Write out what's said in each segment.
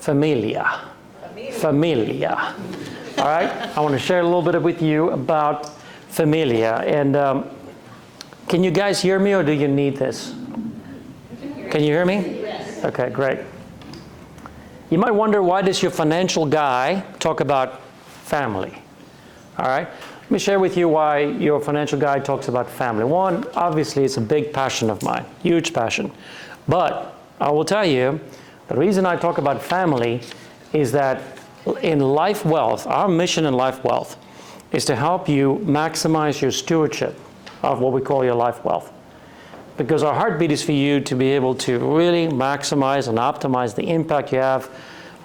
Famiglia. Famiglia. All right? I want to share a little bit with you about Famiglia. And can you guys hear me, or do you need this? Can you hear me? Yes. Okay, great. You might wonder, why does your financial guy talk about family? All right? Let me share with you why your financial guy talks about family. One, obviously, it's a big passion of mine, huge passion. But I will tell you, the reason I talk about family is that in Life Wealth, our mission in Life Wealth is to help you maximize your stewardship of what we call your life wealth. Because our heartbeat is for you to be able to really maximize and optimize the impact you have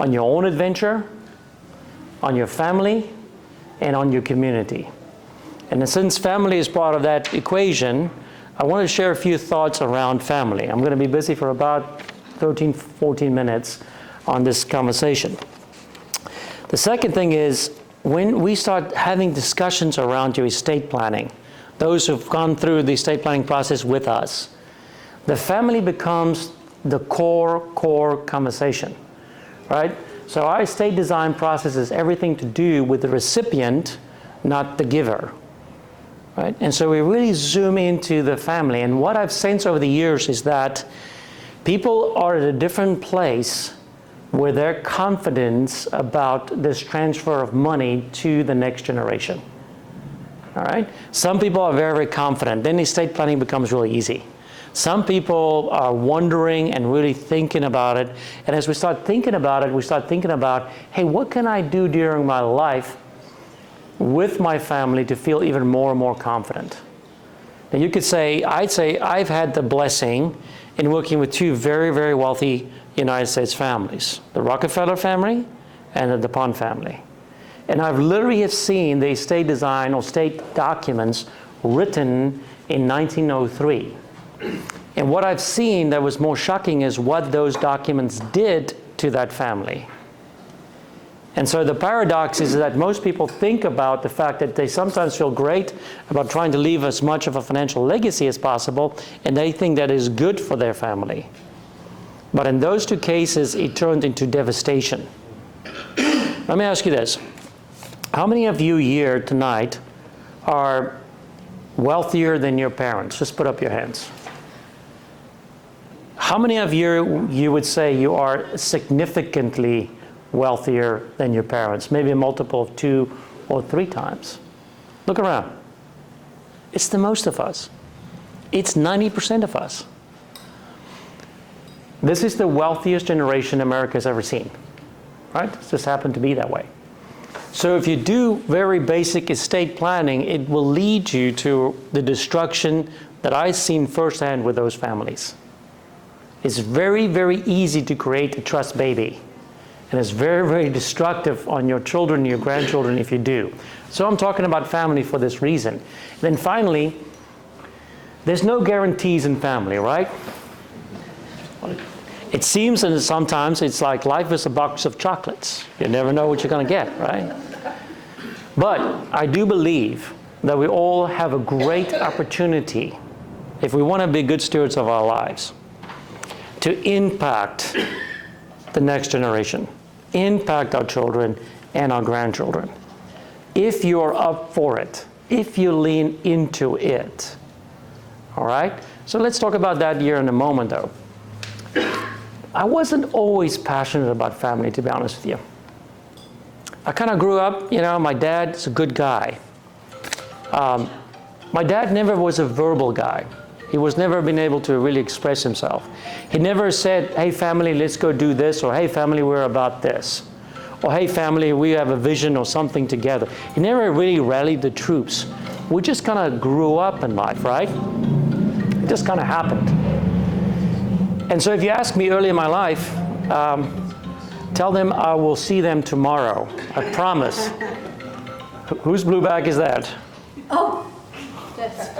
on your own adventure, on your family, and on your community. And since family is part of that equation, I want to share a few thoughts around family. I'm going to be busy for about 13, 14 minutes on this conversation. The second thing is, when we start having discussions around your estate planning, those who've gone through the estate planning process with us, the family becomes the core conversation, right? So our estate design process is everything to do with the recipient, not the giver, right? And so we really zoom into the family. And what I've sensed over the years is that people are at a different place with their confidence about this transfer of money to the next generation. All right? Some people are very, very confident. Then estate planning becomes really easy. Some people are wondering and really thinking about it. And as we start thinking about it, we start thinking about, hey, what can I do during my life with my family to feel even more and more confident? Now you could say, I'd say I've had the blessing in working with two very, very wealthy United States families, the Rockefeller family and the DuPont family. And I've literally have seen the estate design or estate documents written in 1903. And what I've seen that was more shocking is what those documents did to that family. And so the paradox is that most people think about the fact that they sometimes feel great about trying to leave as much of a financial legacy as possible, and they think that is good for their family. But in those two cases, it turned into devastation. Let me ask you this. How many of you here tonight are wealthier than your parents? Just put up your hands. How many of you would say you are significantly wealthier than your parents? Maybe a multiple of 2 or 3 times. Look around. It's the most of us. It's 90% of us. This is the wealthiest generation America's ever seen, right? It just happened to be that way. So if you do very basic estate planning, it will lead you to the destruction that I've seen firsthand with those families. It's very, very easy to create a trust baby. And it's very, very destructive on your children and your grandchildren if you do. So I'm talking about family for this reason. Then finally, there's no guarantees in family, right? It seems, and sometimes it's like life is a box of chocolates. You never know what you're going to get, right? But I do believe that we all have a great opportunity, if we want to be good stewards of our lives, to impact the next generation, impact our children and our grandchildren. If you're up for it, if you lean into it. All right? So let's talk about that here in a moment, though. I wasn't always passionate about family, to be honest with you. I kind of grew up, my dad's a good guy. My dad never was a verbal guy. He was never been able to really express himself. He never said, hey family, let's go do this, or hey family, we're about this. Or hey family, we have a vision or something together. He never really rallied the troops. We just kind of grew up in life, right? It just kind of happened. And so if you ask me early in my life, tell them I will see them tomorrow. I promise. Whose blue bag is that? Oh, that's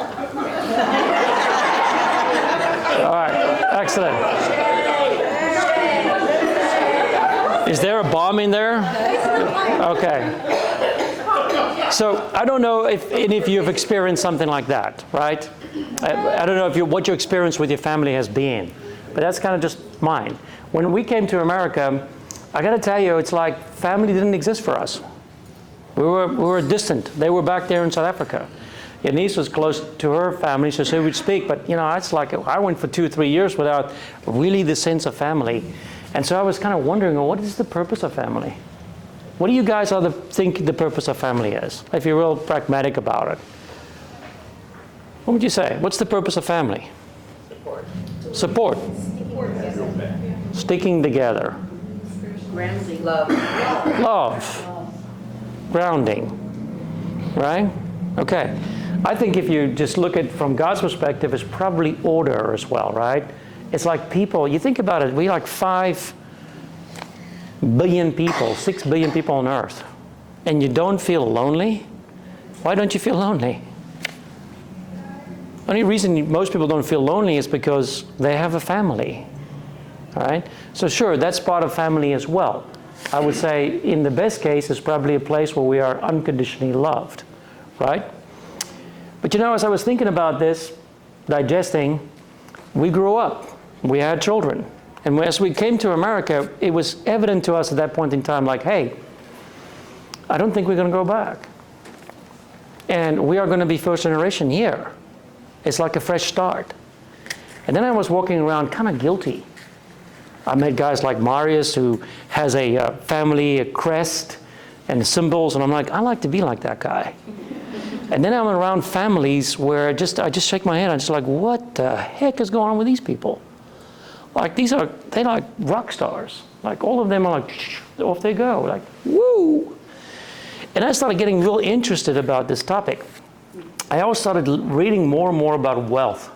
All right, excellent. Is there a bomb in there? Okay. So I don't know if any of you have experienced something like that, right? I don't know if what your experience with your family has been, but that's kind of just mine. When we came to America, I got to tell you, it's like family didn't exist for us. We were distant. They were back there in South Africa. Your niece was close to her family, so she would speak. But, it's like I went for 2 or 3 years without really the sense of family. And so I was kind of wondering, well, what is the purpose of family? What do you guys think the purpose of family is, if you're real pragmatic about it? What would you say? What's the purpose of family? Support. Sticking together. Grounding. Love. Grounding. Right? Okay. I think if you just look at it from God's perspective, it's probably order as well, right? It's like people, you think about it, we like 5 billion people, 6 billion people on earth, and you don't feel lonely? Why don't you feel lonely? The only reason most people don't feel lonely is because they have a family, all right? So sure, that's part of family as well. I would say in the best case, it's probably a place where we are unconditionally loved, right? But as I was thinking about this, digesting, we grew up, we had children. And as we came to America, it was evident to us at that point in time, like, hey, I don't think we're going to go back. And we are going to be first generation here. It's like a fresh start. And then I was walking around kind of guilty. I met guys like Marius, who has a family, a crest, and symbols, and I'm like, I like to be like that guy. And then I'm around families where I just shake my head. I'm just like, what the heck is going on with these people? Like they're like rock stars. Like all of them are like, off they go, like, woo. And I started getting real interested about this topic. I also started reading more and more about wealth.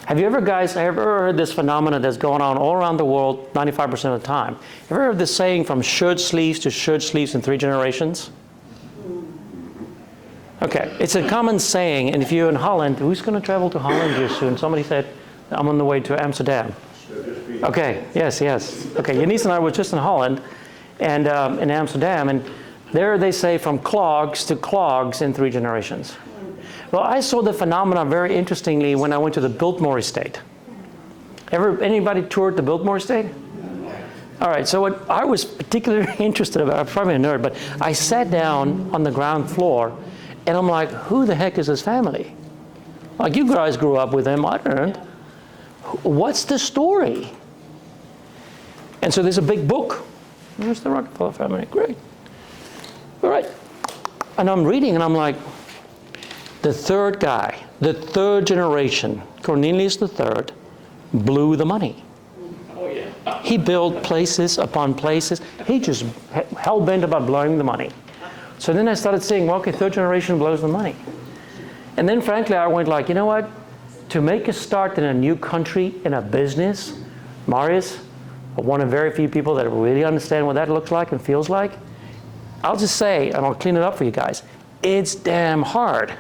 Have you ever heard this phenomenon that's going on all around the world 95% of the time? Have you ever heard this saying from shirt sleeves to shirt sleeves in 3 generations? Okay, it's a common saying, and if you're in Holland, who's going to travel to Holland here soon? Somebody said, I'm on the way to Amsterdam. Okay, yes. Okay, Janice and I were just in Holland, and in Amsterdam, and there they say from clogs to clogs in 3 generations. Well, I saw the phenomenon very interestingly when I went to the Biltmore estate. Anybody toured the Biltmore estate? All right, so what I was particularly interested about, I'm probably a nerd, but I sat down on the ground floor, and I'm like, who the heck is this family? Like, you guys grew up with them, I didn't. What's the story? And so there's a big book. There's the Rockefeller family, great. All right, and I'm reading, and I'm like, the third guy, the 3rd generation, Cornelius III, blew the money. Oh, yeah. He built places upon places. He just hell-bent about blowing the money. So then I started saying, well, okay, 3rd generation blows the money. And then frankly, I went like, you know what? To make a start in a new country, in a business, Marius, one of very few people that really understand what that looks like and feels like, I'll just say, and I'll clean it up for you guys, it's damn hard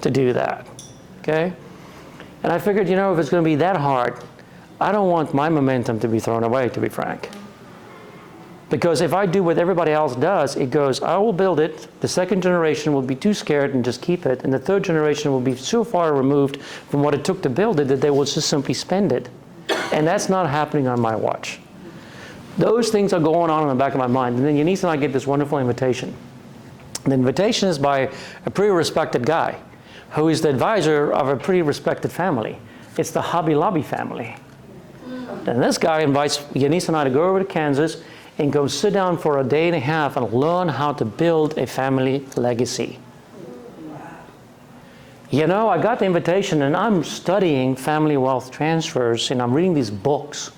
to do that, okay? And I figured, if it's going to be that hard, I don't want my momentum to be thrown away, to be frank. Because if I do what everybody else does, it goes, I will build it, the 2nd generation will be too scared and just keep it, and the 3rd generation will be so far removed from what it took to build it that they will just simply spend it. And that's not happening on my watch. Those things are going on in the back of my mind. And then Eunice and I get this wonderful invitation. The invitation is by a pretty respected guy who is the advisor of a pretty respected family. It's the Hobby Lobby family. And this guy invites Eunice and I to go over to Kansas and go sit down for a day and a half and learn how to build a family legacy. I got the invitation, and I'm studying family wealth transfers, and I'm reading these books.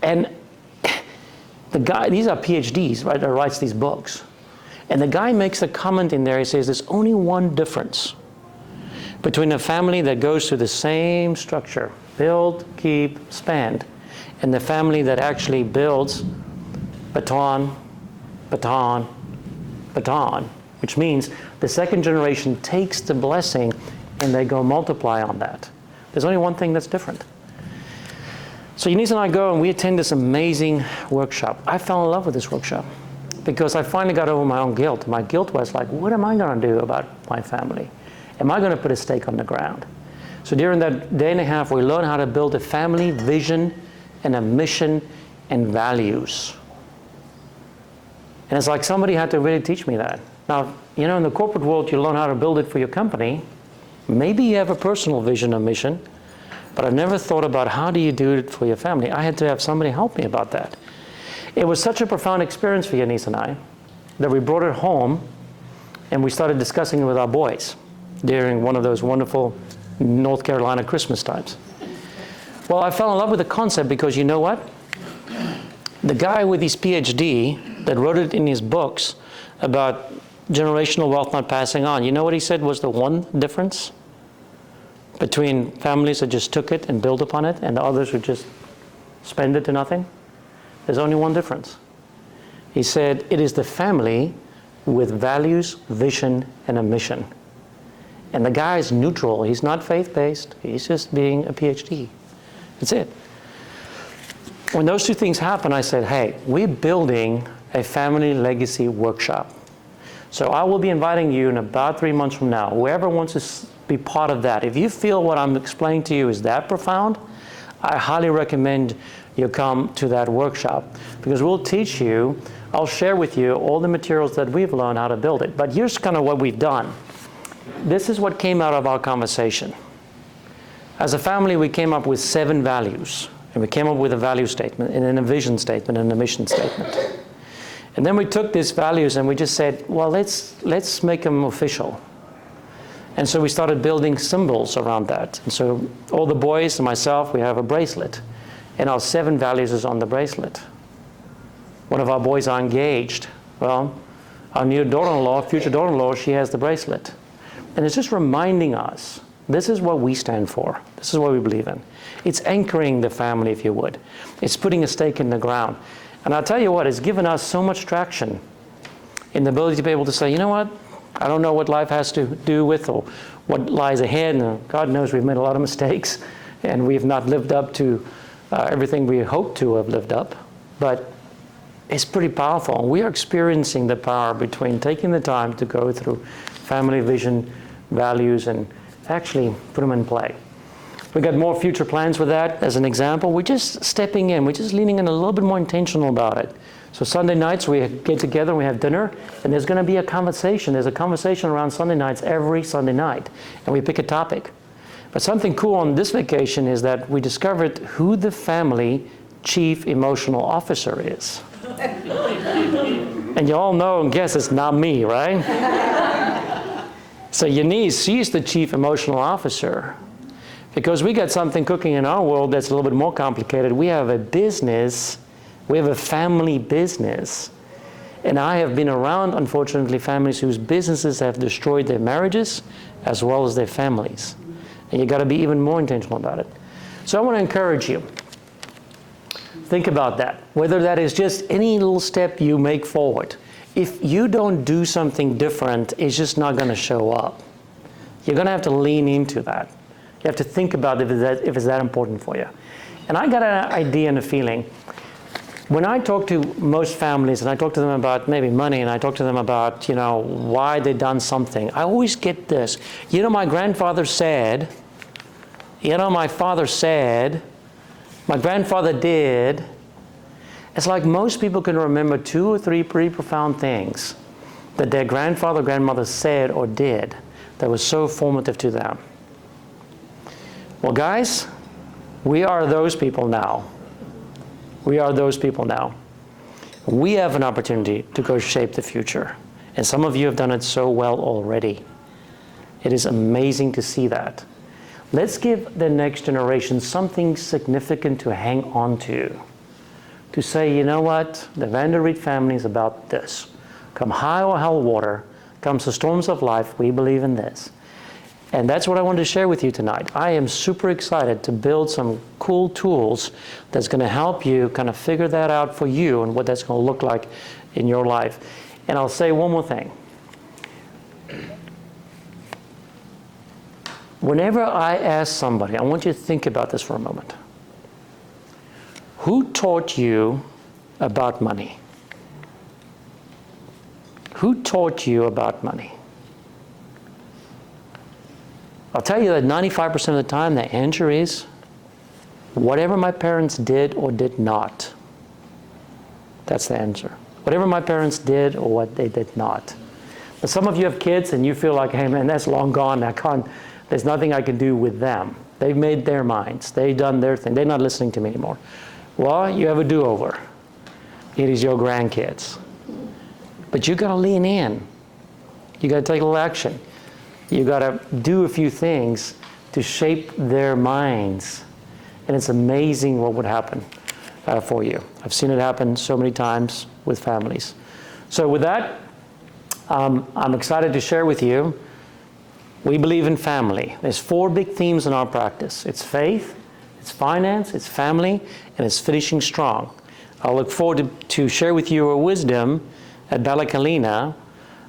And the guy, these are PhDs, right, that writes these books. And the guy makes a comment in there. He says, there's only one difference between a family that goes through the same structure, build, keep, spend, and the family that actually builds baton, baton, baton, which means the 2nd generation takes the blessing and they go multiply on that. There's only one thing that's different. So Eunice and I go and we attend this amazing workshop. I fell in love with this workshop because I finally got over my own guilt. My guilt was like, what am I going to do about my family? Am I going to put a stake on the ground? So during that day and a half, we learned how to build a family vision and a mission and values. And it's like somebody had to really teach me that. Now, you know, in the corporate world, you learn how to build it for your company. Maybe you have a personal vision or mission, but I've never thought about how do you do it for your family. I had to have somebody help me about that. It was such a profound experience for Yanis and I that we brought it home and we started discussing it with our boys during one of those wonderful North Carolina Christmas times. Well, I fell in love with the concept because you know what? The guy with his PhD that wrote it in his books about generational wealth not passing on, you know what he said was the one difference between families that just took it and built upon it and the others who just spend it to nothing? There's only one difference. He said, it is the family with values, vision, and a mission. And the guy is neutral. He's not faith-based. He's just being a PhD. That's it. When those two things happen, I said, hey, we're building a family legacy workshop. So I will be inviting you in about 3 months from now, whoever wants to be part of that. If you feel what I'm explaining to you is that profound, I highly recommend you come to that workshop because we'll teach you, I'll share with you all the materials that we've learned how to build it. But here's kind of what we've done. This is what came out of our conversation. As a family, we came up with 7 values. And we came up with a value statement, and then a vision statement, and a mission statement. And then we took these values and we just said, well, let's make them official. And so we started building symbols around that. And so all the boys and myself, we have a bracelet. And our 7 values is on the bracelet. One of our boys are engaged. Well, our new daughter-in-law, future daughter-in-law, she has the bracelet. And it's just reminding us, this is what we stand for. This is what we believe in. It's anchoring the family, if you would. It's putting a stake in the ground. And I'll tell you what, it's given us so much traction in the ability to be able to say, you know what, I don't know what life has to do with or what lies ahead. And God knows we've made a lot of mistakes and we've not lived up to everything we hoped to have lived up. But it's pretty powerful. And we are experiencing the power between taking the time to go through family vision, values, and actually put them in play. We got more future plans with that. As an example, we're just stepping in. We're just leaning in a little bit more intentional about it. So Sunday nights we get together and we have dinner, and there's going to be a conversation. There's a conversation around Sunday nights every Sunday night, and we pick a topic. But something cool on this vacation is that we discovered who the family chief emotional officer is. And you all know and guess it's not me, right? So Yanis, she's the chief emotional officer. Because we got something cooking in our world that's a little bit more complicated. We have a business, we have a family business. And I have been around, unfortunately, families whose businesses have destroyed their marriages as well as their families. And you got to be even more intentional about it. So I want to encourage you. Think about that. Whether that is just any little step you make forward. If you don't do something different, it's just not going to show up. You're going to have to lean into that. You have to think about if it's that important for you. And I got an idea and a feeling. When I talk to most families and I talk to them about maybe money and I talk to them about, why they've done something, I always get this. My grandfather said, my father said, my grandfather did. It's like most people can remember 2 or 3 pretty profound things that their grandfather or grandmother said or did that was so formative to them. Well, guys, we are those people now. We are those people now. We have an opportunity to go shape the future. And some of you have done it so well already. It is amazing to see that. Let's give the next generation something significant to hang on to say, you know what, the Van der Riet family is about this. Come high or high water, comes the storms of life, we believe in this. And that's what I wanted to share with you tonight. I am super excited to build some cool tools that's going to help you kind of figure that out for you and what that's going to look like in your life. And I'll say one more thing. Whenever I ask somebody, I want you to think about this for a moment. Who taught you about money? Who taught you about money? I'll tell you that 95% of the time the answer is whatever my parents did or did not. That's the answer. Whatever my parents did or what they did not. But some of you have kids and you feel like, hey man, that's long gone. There's nothing I can do with them. They've made their minds. They've done their thing. They're not listening to me anymore. Well, you have a do-over. It is your grandkids. But you got to lean in. You got to take a little action. You got to do a few things to shape their minds. And it's amazing what would happen for you. I've seen it happen so many times with families. So with that, I'm excited to share with you, we believe in family. There's 4 big themes in our practice. It's faith, it's finance, it's family, and it's finishing strong. I look forward to share with you our wisdom at Bella Kalina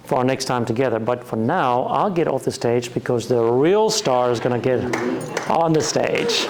for our next time together. But for now, I'll get off the stage because the real star is going to get on the stage.